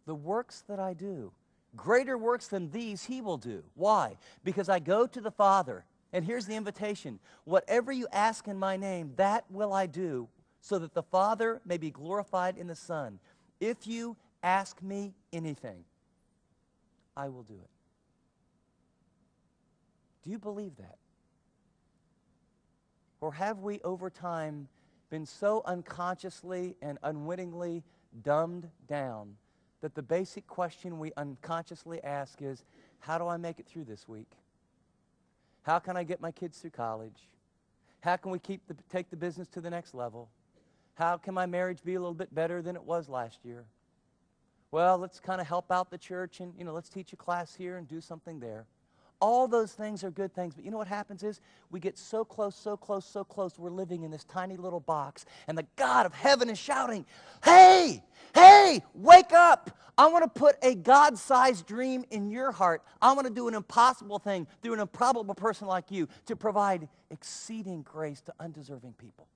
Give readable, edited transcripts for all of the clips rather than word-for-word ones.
the works that I do. Greater works than these he will do. Why? Because I go to the Father. And here's the invitation. Whatever you ask in my name, that will I do, so that the Father may be glorified in the Son. If you ask me anything, I will do it. Do you believe that? Or have we, over time, been so unconsciously and unwittingly dumbed down that the basic question we unconsciously ask is, how do I make it through this week? How can I get my kids through college? How can we take the business to the next level? How can my marriage be a little bit better than it was last year? Well, let's kind of help out the church and, let's teach a class here and do something there. All those things are good things, but you know what happens is we get so close, so close, so close, we're living in this tiny little box, and the God of heaven is shouting, hey, hey, wake up! I want to put a God-sized dream in your heart. I want to do an impossible thing through an improbable person like you to provide exceeding grace to undeserving people.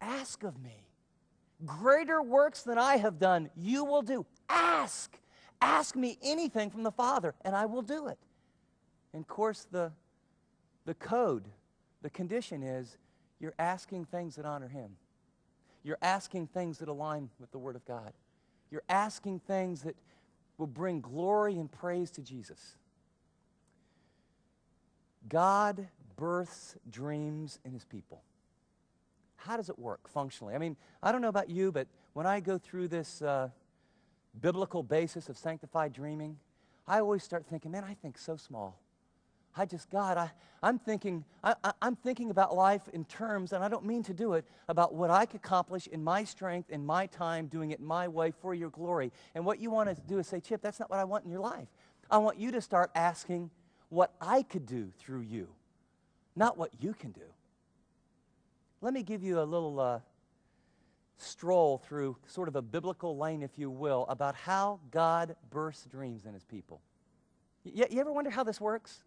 Ask of me. Greater works than I have done, you will do. Ask. Ask me anything from the Father, and I will do it. And of course, the code, the condition is you're asking things that honor Him. You're asking things that align with the Word of God. You're asking things that will bring glory and praise to Jesus. God births dreams in His people. How does it work functionally? I mean, I don't know about you, but when I go through this biblical basis of sanctified dreaming, I always start thinking, man, I think so small. I'm thinking about life in terms, and I don't mean to do it, about what I could accomplish in my strength, in my time, doing it my way for your glory. And what you want to do is say, Chip, that's not what I want in your life. I want you to start asking what I could do through you, not what you can do. Let me give you a little stroll through sort of a biblical lane, if you will, about how God bursts dreams in His people. You ever wonder how this works?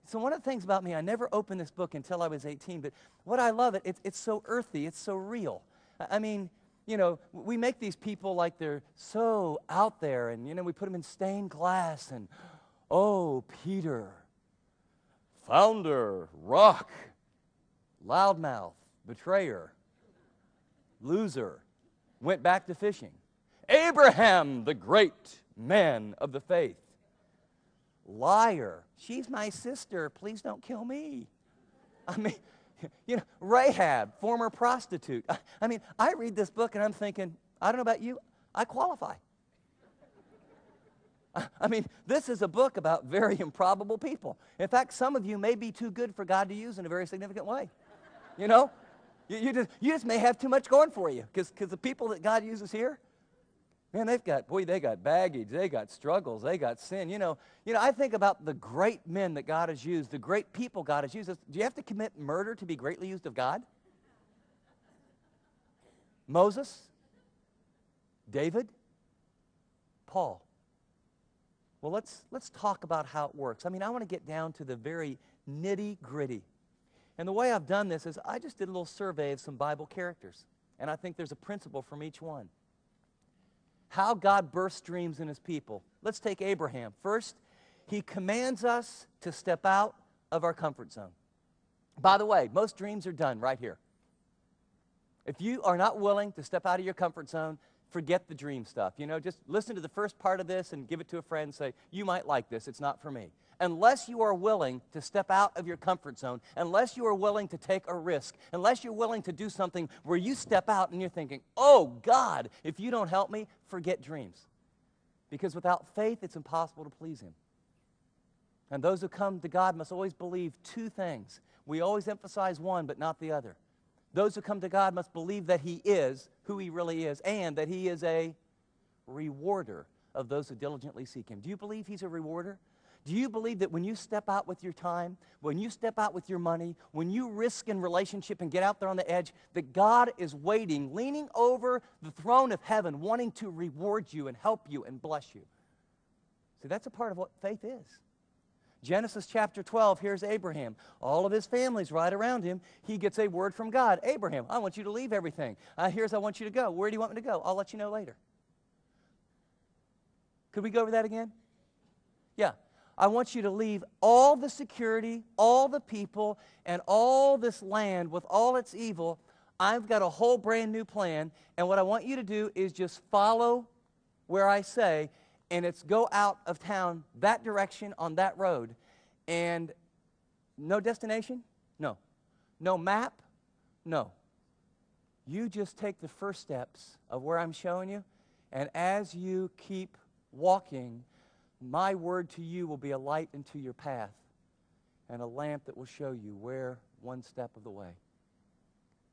So one of the things about me, I never opened this book until I was 18, but what I love it's so earthy, it's so real. I mean, we make these people like they're so out there, and, we put them in stained glass, and, oh, Peter, founder, rock, loudmouth, betrayer, loser, went back to fishing. Abraham, the great man of the faith. Liar, she's my sister, please don't kill me. I mean, Rahab, former prostitute. I mean, I read this book and I'm thinking, I don't know about you, I qualify. I mean, this is a book about very improbable people. In fact, some of you may be too good for God to use in a very significant way. You just may have too much going for you, because the people that God uses here, man, they got baggage, they got struggles, they got sin. I think about the great men that God has used, the great people God has used. Do you have to commit murder to be greatly used of God? Moses, David, Paul. Well, let's talk about how it works. I mean, I want to get down to the very nitty-gritty. And the way I've done this is I just did a little survey of some Bible characters, and I think there's a principle from each one. How God bursts dreams in His people. Let's take Abraham. First, he commands us to step out of our comfort zone. By the way, most dreams are done right here. If you are not willing to step out of your comfort zone, forget the dream stuff. Just listen to the first part of this and give it to a friend and say, you might like this, it's not for me. Unless you are willing to step out of your comfort zone, unless you are willing to take a risk, unless you're willing to do something where you step out and you're thinking, oh God, if you don't help me, forget dreams. Because without faith, it's impossible to please Him. And those who come to God must always believe two things. We always emphasize one, but not the other. Those who come to God must believe that He is who He really is, and that He is a rewarder of those who diligently seek Him. Do you believe He's a rewarder? Do you believe that when you step out with your time, when you step out with your money, when you risk in relationship and get out there on the edge, that God is waiting, leaning over the throne of heaven, wanting to reward you and help you and bless you? See, that's a part of what faith is. Genesis chapter 12, here's Abraham. All of his family's right around him. He gets a word from God. Abraham, I want you to leave everything. Here's I want you to go. Where do you want me to go? I'll let you know later. Could we go over that again? Yeah. I want you to leave all the security, all the people, and all this land with all its evil. I've got a whole brand new plan, and what I want you to do is just follow where I say, and it's go out of town that direction on that road. And no destination? No. No map? No. You just take the first steps of where I'm showing you, and as you keep walking, my word to you will be a light into your path and a lamp that will show you where one step of the way.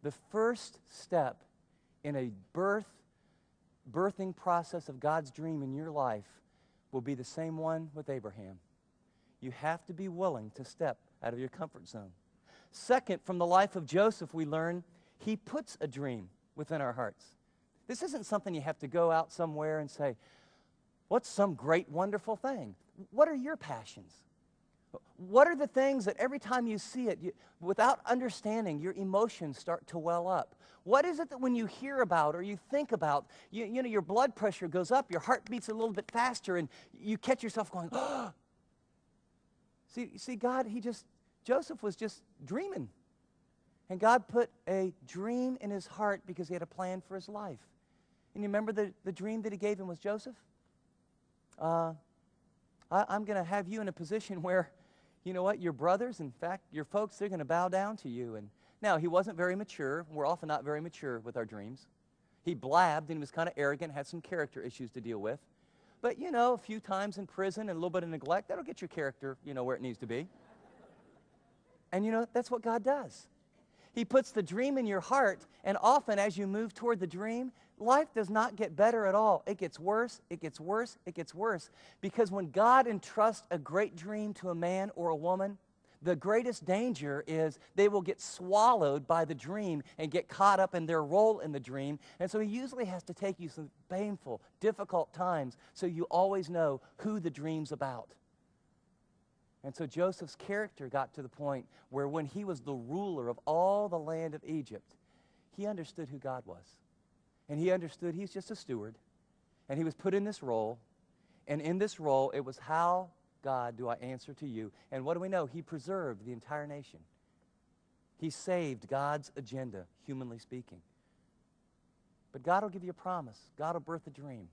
The first step in a birthing process of God's dream in your life will be the same one with Abraham. You have to be willing to step out of your comfort zone. Second, from the life of Joseph, we learn he puts a dream within our hearts. This isn't something you have to go out somewhere and say, what's some great, wonderful thing? What are your passions? What are the things that every time you see it, without understanding, your emotions start to well up? What is it that when you hear about or you think about, you know, your blood pressure goes up, your heart beats a little bit faster, and you catch yourself going, oh. See, God, Joseph was just dreaming. And God put a dream in his heart because he had a plan for his life. And you remember the dream that he gave him was Joseph? I'm going to have you in a position where, you know what, your brothers, in fact, your folks, they're going to bow down to you. And now, he wasn't very mature. We're often not very mature with our dreams. He blabbed and he was kind of arrogant, had some character issues to deal with. But, you know, a few times in prison and a little bit of neglect, that'll get your character, you know, where it needs to be. And, you know, that's what God does. He puts the dream in your heart, and often as you move toward the dream, life does not get better at all. It gets worse, it gets worse, it gets worse. Because when God entrusts a great dream to a man or a woman, the greatest danger is they will get swallowed by the dream and get caught up in their role in the dream. And so he usually has to take you some painful, difficult times so you always know who the dream's about. And so Joseph's character got to the point where when he was the ruler of all the land of Egypt, he understood who God was. And he understood he's just a steward. And he was put in this role. And in this role, it was, how, God, do I answer to you? And what do we know? He preserved the entire nation. He saved God's agenda, humanly speaking. But God will give you a promise. God will birth a dream.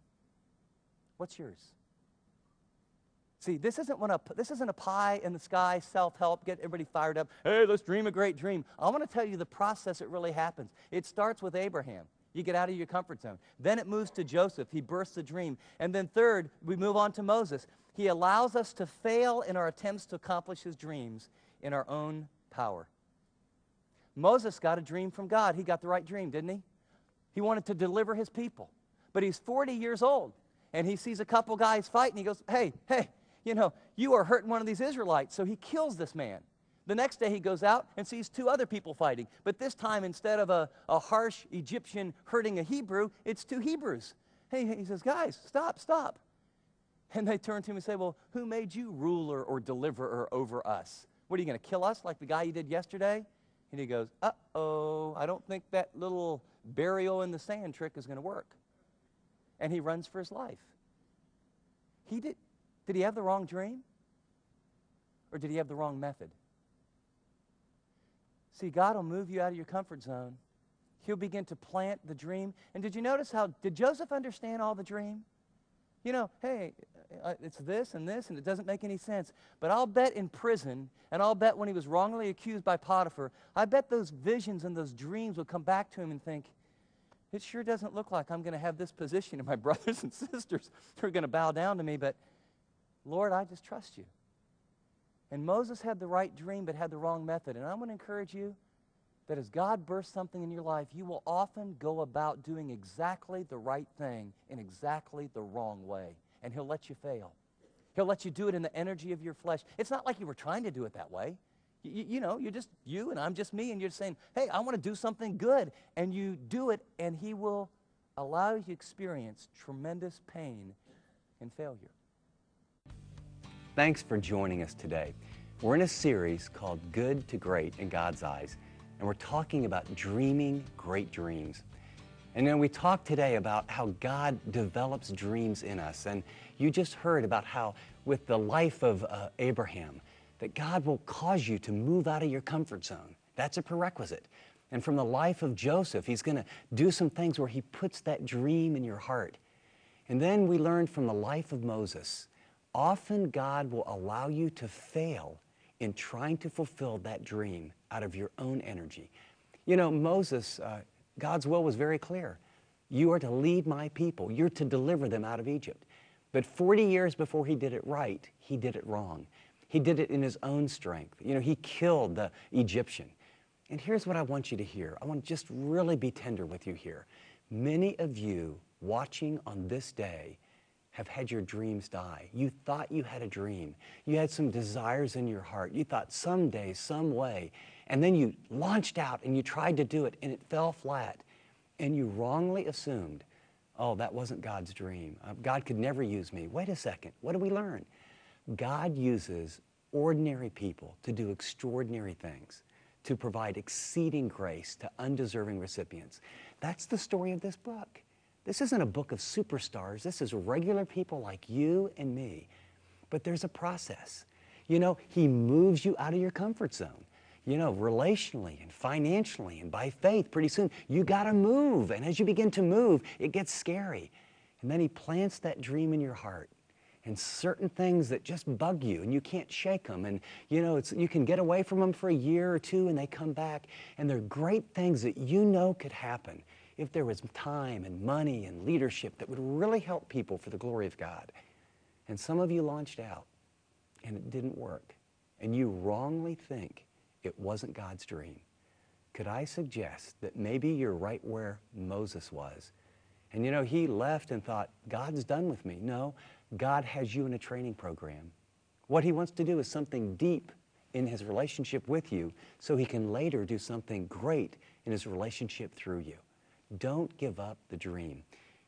What's yours? See, this isn't a pie in the sky, self-help, get everybody fired up. Hey, let's dream a great dream. I want to tell you the process it really happens. It starts with Abraham. You get out of your comfort zone. Then it moves to Joseph. He births the dream. And then third, we move on to Moses. He allows us to fail in our attempts to accomplish his dreams in our own power. Moses got a dream from God. He got the right dream, didn't he? He wanted to deliver his people. But he's 40 years old, and he sees a couple guys fighting. He goes, hey, you know, you are hurting one of these Israelites. So he kills this man. The next day he goes out and sees two other people fighting. But this time, instead of a harsh Egyptian hurting a Hebrew, it's two Hebrews. Hey, he says, guys, stop. And they turn to him and say, well, who made you ruler or deliverer over us? What, are you going to kill us like the guy you did yesterday? And he goes, uh-oh, I don't think that little burial in the sand trick is going to work. And he runs for his life. Did he have the wrong dream? Or did he have the wrong method? See, God will move you out of your comfort zone. He'll begin to plant the dream. And did you notice did Joseph understand all the dream? You know, hey, it's this, and it doesn't make any sense. But I'll bet in prison, and I'll bet when he was wrongly accused by Potiphar, I bet those visions and those dreams would come back to him and think, it sure doesn't look like I'm going to have this position, and my brothers and sisters are going to bow down to me, but Lord, I just trust you. And Moses had the right dream but had the wrong method. And I want to encourage you that as God bursts something in your life, you will often go about doing exactly the right thing in exactly the wrong way. And he'll let you fail. He'll let you do it in the energy of your flesh. It's not like you were trying to do it that way. You know, you're just you and I'm just me, and you're saying, hey, I want to do something good. And you do it, and he will allow you to experience tremendous pain and failure. Thanks for joining us today. We're in a series called Good to Great in God's Eyes, and we're talking about dreaming great dreams. And then we talked today about how God develops dreams in us. And you just heard about how with the life of Abraham, that God will cause you to move out of your comfort zone. That's a prerequisite. And from the life of Joseph, he's going to do some things where he puts that dream in your heart. And then we learned from the life of Moses, often God will allow you to fail in trying to fulfill that dream out of your own energy. You know, Moses, God's will was very clear. You are to lead my people. You're to deliver them out of Egypt. But 40 years before he did it right, he did it wrong. He did it in his own strength. You know, he killed the Egyptian. And here's what I want you to hear. I want to just really be tender with you here. Many of you watching on this day have had your dreams die. You thought you had a dream. You had some desires in your heart. You thought someday, some way. And then you launched out and you tried to do it and it fell flat. And you wrongly assumed, oh, that wasn't God's dream. God could never use me. Wait a second. What did we learn? God uses ordinary people to do extraordinary things, to provide exceeding grace to undeserving recipients. That's the story of this book. This isn't a book of superstars. This is regular people like you and me. But there's a process. You know, he moves you out of your comfort zone. You know, relationally and financially and by faith, pretty soon you got to move. And as you begin to move, it gets scary. And then he plants that dream in your heart. And certain things that just bug you and you can't shake them. And, you know, you can get away from them for a year or two and they come back. And they're great things that you know could happen if there was time and money and leadership that would really help people for the glory of God. And some of you launched out and it didn't work. And you wrongly think it wasn't God's dream. Could I suggest that maybe you're right where Moses was? And you know, he left and thought, God's done with me. No, God has you in a training program. What he wants to do is something deep in his relationship with you so he can later do something great in his relationship through you. Don't give up the dream.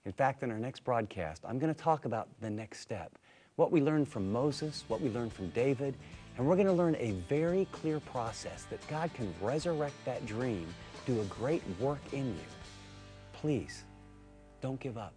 In fact, in our next broadcast, I'm going to talk about the next step, what we learned from Moses, what we learned from David, and we're going to learn a very clear process that God can resurrect that dream, do a great work in you. Please, don't give up.